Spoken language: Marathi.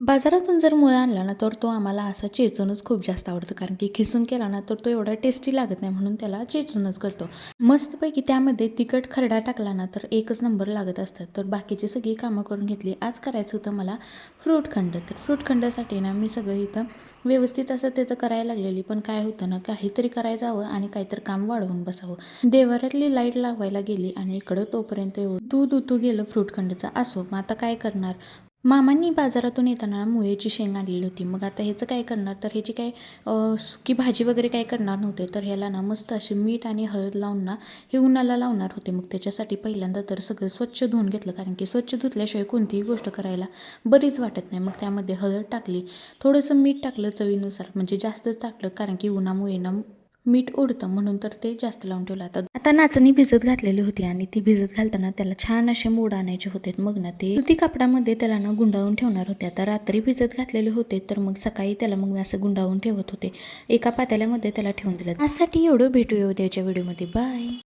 बाजारातून जर मुळा आणला ना, तर तो आम्हाला असा चेचूनच खूप जास्त आवडतो. कारण की खिसून केला ना, तर तो एवढा टेस्टी लागत नाही म्हणून त्याला चेचूनच करतो. मस्तपैकी त्यामध्ये तिखट खरडा टाकला ना, तर एकच नंबर लागत असतात. तर बाकीची सगळी कामं करून घेतली. आज करायचं होतं मला फ्रूटखंड. तर फ्रूटखंडासाठी ना, मी सगळं इथं व्यवस्थित असं त्याचं करायला लागलेली. पण काय होतं ना, काहीतरी करायचं हवं आणि काहीतरी काम वाढवून बसावं. देव्हाऱ्यातली लाईट लावायला गेली आणि इकडं तोपर्यंत एवढं दूध उतू गेलं फ्रूटखंडचं. असो, मग आता काय करणार? मामांनी बाजारातून येताना मुळेची शेंग आणलेली होती. मग आता ह्याचं काय करणार, तर ह्याची काय सुकी भाजी वगैरे काय करणार नव्हते. तर ह्याला ना मस्त अशी मीठ आणि हळद लावून ना हे उन्हाला लावणार होते. मग त्याच्यासाठी पहिल्यांदा तर सगळं स्वच्छ धुवून घेतलं, कारण की स्वच्छ धुतल्याशिवाय कोणतीही गोष्ट करायला बरीच वाटत नाही. मग त्यामध्ये हळद टाकली, थोडंसं मीठ टाकलं चवीनुसार, म्हणजे जास्तच टाकलं कारण की उन्हामुळे ना मीठ उडतं म्हणून तर ते जास्त लावून ठेवलं. आता नाचणी भिजत घातलेली होती आणि ती भिजत घालताना त्याला छान असे मोड आणायचे होते. मग ना ते सुती कापडामध्ये त्याला ना गुंडाळून ठेवणार होते. आता रात्री भिजत घातलेले होते, तर मग सकाळी त्याला मग मी असं गुंडाळून ठेवत होते. एका पातेल्यामध्ये त्याला ठेवून दिलं. आजसाठी एवढं, भेटूया उद्याच्या व्हिडिओमध्ये. बाय.